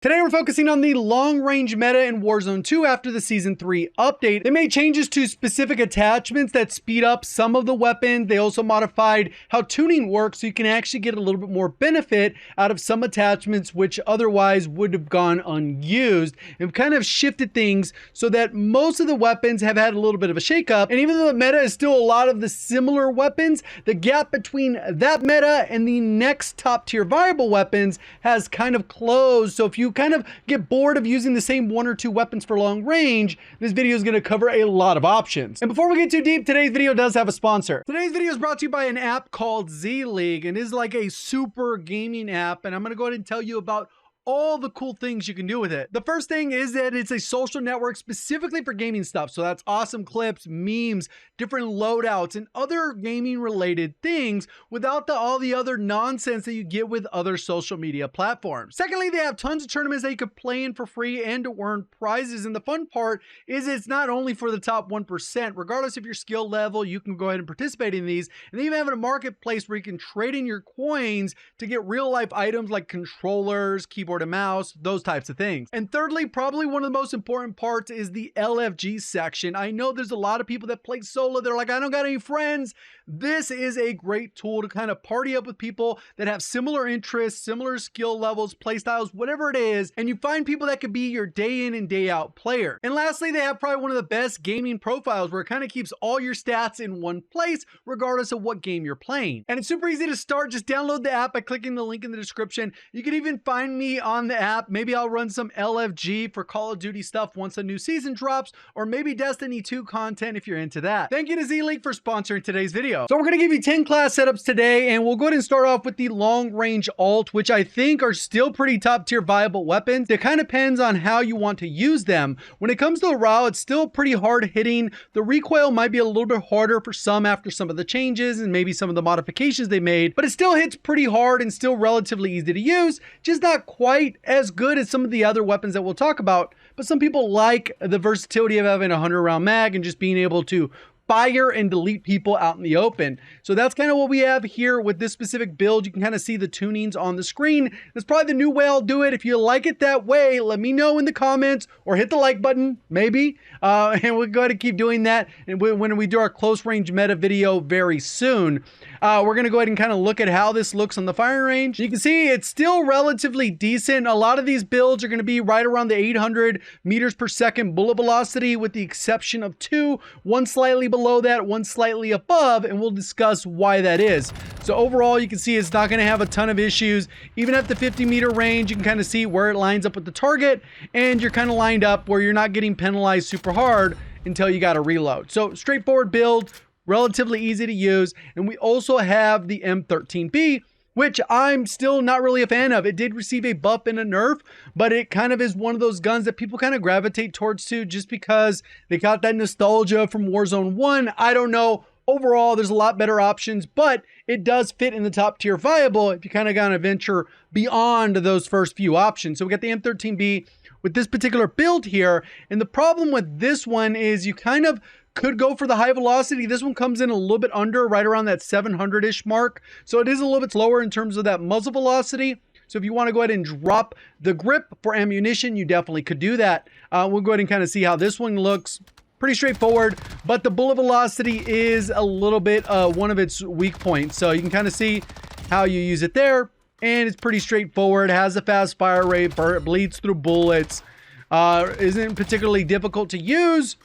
Today we're focusing on the long-range meta in Warzone 2 after the Season 3 update. They made changes to specific attachments that speed up some of the weapons. They also modified how tuning works so you can actually get a little bit more benefit out of some attachments which otherwise would have gone unused, and kind of shifted things so that most of the weapons have had a little bit of a shakeup. And even though the meta is still a lot of the similar weapons, the gap between that meta and the next top tier viable weapons has kind of closed. So if you kind of get bored of using the same one or two weapons for long range, this video is going to cover a lot of options. And before we get too deep, today's video does have a sponsor. Today's video is brought to you by an app called Z League, and it is like a super gaming app, and I'm going to go ahead and tell you about all the cool things you can do with it. The first thing is that it's a social network specifically for gaming stuff. So that's awesome clips, memes, different loadouts, and other gaming related things without all the other nonsense that you get with other social media platforms. Secondly, they have tons of tournaments that you could play in for free and to earn prizes. And the fun part is it's not only for the top 1%, regardless of your skill level, you can go ahead and participate in these. And they even have a marketplace where you can trade in your coins to get real life items like controllers, keyboard and mouse, those types of things. And thirdly, probably one of the most important parts is the LFG section. I know there's a lot of people that play solo. They're like, I don't got any friends. This is a great tool to kind of party up with people that have similar interests, similar skill levels, play styles, whatever it is. And you find people that could be your day in and day out player. And lastly, they have probably one of the best gaming profiles where it kind of keeps all your stats in one place, regardless of what game you're playing. And it's super easy to start. Just download the app by clicking the link in the description. You can even find me on the app. Maybe I'll run some LFG for Call of Duty stuff once a new season drops, or maybe Destiny 2 content if you're into that. Thank you to Z League for sponsoring today's video. So we're going to give you 10 class setups today, and we'll go ahead and start off with the long range alt, which I think are still pretty top tier viable weapons. It kind of depends on how you want to use them. When it comes to the Raal, it's still pretty hard hitting. The recoil might be a little bit harder for some after some of the changes and maybe some of the modifications they made, but it still hits pretty hard and still relatively easy to use, just not quite as good as some of the other weapons that we'll talk about. But some people like the versatility of having a 100 round mag and just being able to fire and delete people out in the open. So that's kind of what we have here with this specific build. You can kind of see the tunings on the screen. That's probably the new way I'll do it. If you like it that way, let me know in the comments or hit the like button, maybe. And we'll go ahead and keep doing that. And when we do our close range meta video very soon, we're going to go ahead and kind of look at how this looks on the firing range. You can see it's still relatively decent. A lot of these builds are going to be right around the 800 meters per second bullet velocity, with the exception of two, one slightly below that, one slightly above, and we'll discuss why that is. So overall, you can see it's not going to have a ton of issues. Even at the 50 meter range, you can kind of see where it lines up with the target, and you're kind of lined up where you're not getting penalized super hard until you got to reload. So straightforward build, relatively easy to use. And we also have the M13B, which I'm still not really a fan of. It did receive a buff and a nerf, but it kind of is one of those guns that people kind of gravitate towards too, just because they got that nostalgia from Warzone 1. I don't know. Overall, there's a lot better options, but it does fit in the top tier viable if you kind of got to venture beyond those first few options. So we got the M13B with this particular build here. And the problem with this one is you kind of could go for the high velocity. This one comes in a little bit under, right around that 700-ish mark. So it is a little bit slower in terms of that muzzle velocity. So if you want to go ahead and drop the grip for ammunition, you definitely could do that. We'll go ahead and kind of see how this one looks. Pretty straightforward, but the bullet velocity is a little bit one of its weak points. So you can kind of see how you use it there. And it's pretty straightforward. It has a fast fire rate, bleeds through bullets. Isn't particularly difficult to use,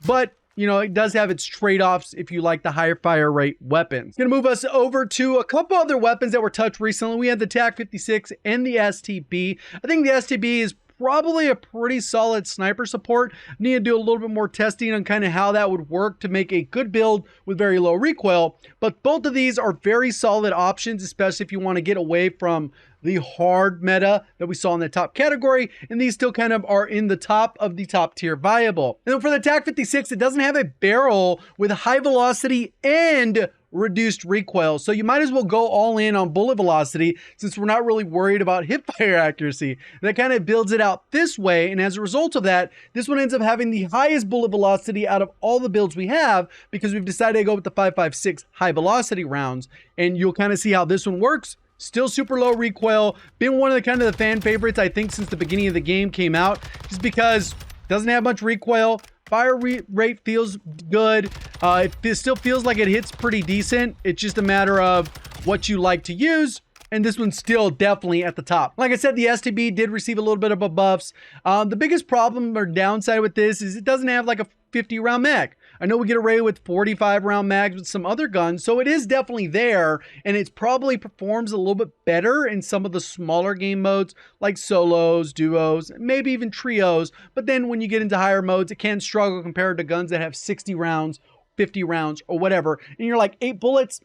but you know, it does have its trade-offs if you like the higher fire rate weapons. Gonna move us over to a couple other weapons that were touched recently. We had the TAC-56 and the STB. I think the STB is probably a pretty solid sniper support. Need to do a little bit more testing on kind of how that would work to make a good build with very low recoil. But both of these are very solid options, especially if you want to get away from the hard meta that we saw in the top category, and these still kind of are in the top of the top tier viable. And for the TAC-56, it doesn't have a barrel with high velocity and reduced recoil, so you might as well go all in on bullet velocity since we're not really worried about hip fire accuracy. That kind of builds it out this way, and as a result of that, this one ends up having the highest bullet velocity out of all the builds we have because we've decided to go with the 5.56 high velocity rounds, and you'll kind of see how this one works. Still super low recoil. Been one of the kind of the fan favorites, I think, since the beginning of the game came out, just because it doesn't have much recoil. Fire rate feels good. It still feels like it hits pretty decent. It's just a matter of what you like to use. And this one's still definitely at the top. Like I said, the STB did receive a little bit of a buffs. The biggest problem or downside with this is it doesn't have like a 50 round mag. I know we get array with 45 round mags with some other guns, so it is definitely there, and it probably performs a little bit better in some of the smaller game modes like solos, duos, maybe even trios. But then when you get into higher modes, it can struggle compared to guns that have 60 rounds, 50 rounds, or whatever, and you're like 8 bullets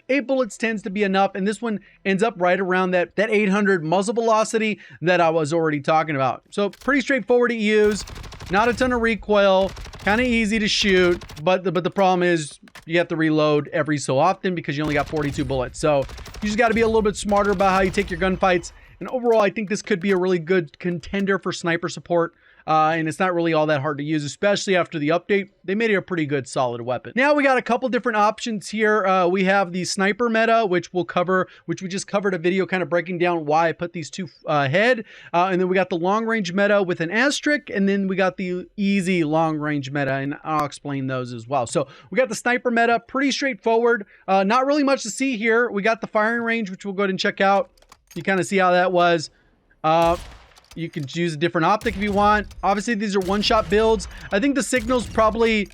tends to be enough, and this one ends up right around that 800 muzzle velocity that I was already talking about. So pretty straightforward to use, not a ton of recoil, kind of easy to shoot, but the problem is you have to reload every so often because you only got 42 bullets. So you just got to be a little bit smarter about how you take your gunfights, and overall I think this could be a really good contender for sniper support. And it's not really all that hard to use, especially after the update. They made it a pretty good solid weapon. Now we got a couple different options here. We have the sniper meta, which we just covered a video kind of breaking down why I put these two ahead. And then we got the long range meta with an asterisk, and then we got the easy long range meta, and I'll explain those as well. So we got the sniper meta, pretty straightforward. Not really much to see here. We got the firing range, which we'll go ahead and check out. You kind of see how that was. You can choose a different optic if you want. Obviously, these are one-shot builds. I think the signal's probably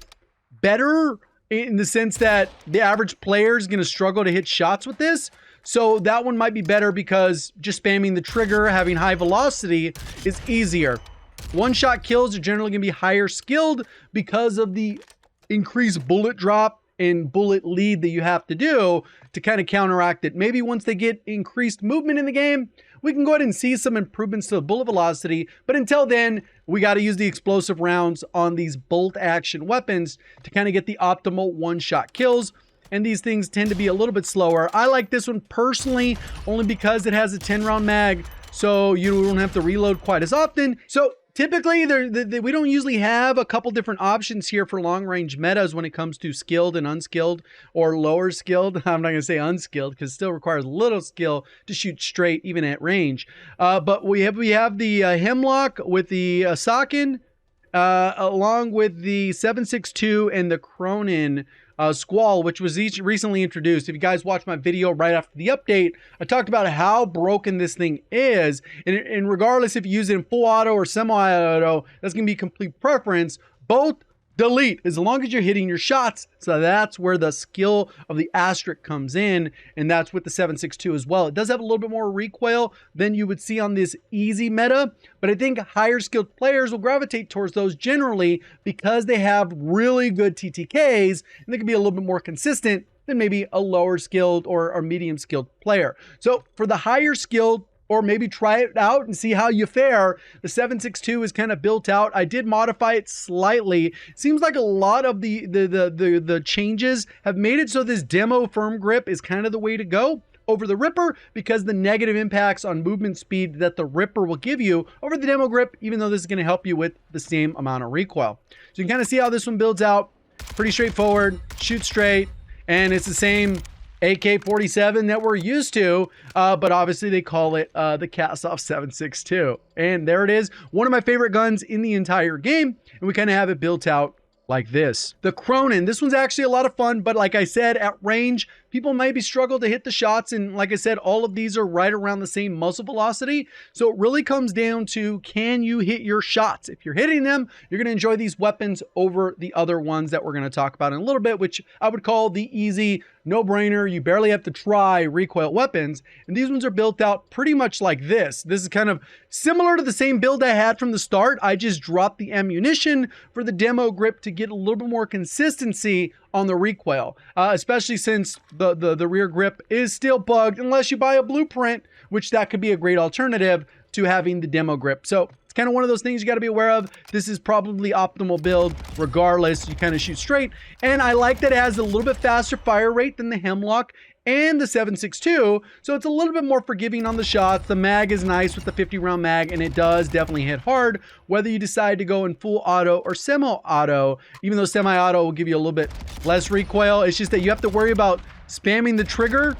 better in the sense that the average player is going to struggle to hit shots with this. So that one might be better because just spamming the trigger, having high velocity is easier. One-shot kills are generally going to be higher skilled because of the increased bullet drop and bullet lead that you have to do to kind of counteract it. Maybe once they get increased movement in the game, we can go ahead and see some improvements to the bullet velocity, but until then, we got to use the explosive rounds on these bolt action weapons to kind of get the optimal one-shot kills, and these things tend to be a little bit slower. I like this one personally only because it has a 10-round mag, so you don't have to reload quite as often. So typically, we don't usually have a couple different options here for long-range metas when it comes to skilled and unskilled or lower skilled. I'm not going to say unskilled because it still requires a little skill to shoot straight even at range. But we have the Hemlock with the Sakin, along with the 7.62 and the Cronen Squall, which was recently introduced. If you guys watched my video right after the update, I talked about how broken this thing is, and regardless if you use it in full auto or semi-auto, that's going to be complete preference. Both delete as long as you're hitting your shots. So that's where the skill of the asterisk comes in, and that's with the 7.62 as well. It does have a little bit more recoil than you would see on this easy meta, but I think higher skilled players will gravitate towards those generally because they have really good TTKs and they can be a little bit more consistent than maybe a lower skilled or medium skilled player. So for the higher skilled, or maybe try it out and see how you fare, the 7.62 is kind of built out. I did modify it slightly. Seems like a lot of the changes have made it so this demo firm grip is kind of the way to go over the Ripper, because the negative impacts on movement speed that the Ripper will give you over the demo grip, even though this is going to help you with the same amount of recoil. So you can kind of see how this one builds out. Pretty straightforward, shoot straight, and it's the same AK-47 that we're used to, but obviously they call it the Kastov 7.62. And there it is, one of my favorite guns in the entire game, and we kind of have it built out like this. The Cronen, this one's actually a lot of fun, but like I said, at range, people maybe struggle to hit the shots, and like I said, all of these are right around the same muzzle velocity, so it really comes down to, can you hit your shots? If you're hitting them, you're going to enjoy these weapons over the other ones that we're going to talk about in a little bit, which I would call the easy, no-brainer, you barely have to try recoil weapons, and these ones are built out pretty much like this. This is kind of similar to the same build I had from the start. I just dropped the ammunition for the demo grip to get a little bit more consistency on the recoil, especially since the rear grip is still bugged unless you buy a blueprint, which that could be a great alternative to having the demo grip. So it's kind of one of those things you got to be aware of. This is probably optimal build regardless. You kind of shoot straight, and I like that it has a little bit faster fire rate than the Hemlock and the 7.62, so it's a little bit more forgiving on the shots. The mag is nice with the 50 round mag, and it does definitely hit hard whether you decide to go in full auto or semi-auto, even though semi-auto will give you a little bit less recoil. It's just that you have to worry about spamming the trigger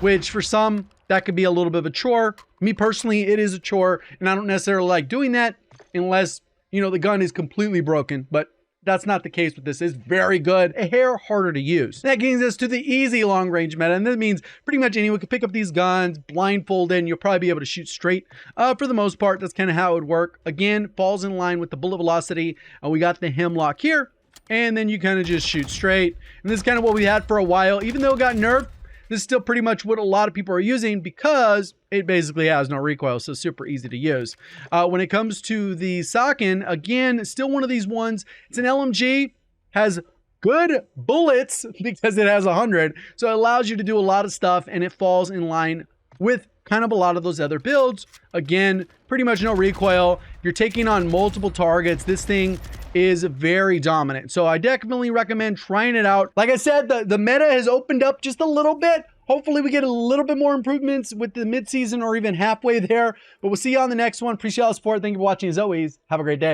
which for some, that could be a little bit of a chore. Me personally, it is a chore, and I don't necessarily like doing that unless, you know, the gun is completely broken, but that's not the case with this. It's very good, a hair harder to use. That brings us to the easy long range meta, and that means pretty much anyone can pick up these guns, blindfolded, and you'll probably be able to shoot straight. For the most part, that's kind of how it would work. Again, falls in line with the bullet velocity. We got the Hemlock here, and then you kind of just shoot straight. And this is kind of what we had for a while. Even though it got nerfed, this is still pretty much what a lot of people are using because it basically has no recoil, so super easy to use. When it comes to the Sakin, again, still one of these ones. It's an LMG, has good bullets because it has 100, so it allows you to do a lot of stuff, and it falls in line with kind of a lot of those other builds. Again, pretty much no recoil. You're taking on multiple targets. This thing is very dominant. So I definitely recommend trying it out. Like I said, the meta has opened up just a little bit. Hopefully we get a little bit more improvements with the mid-season or even halfway there. But we'll see you on the next one. Appreciate all the support. Thank you for watching as always. Have a great day.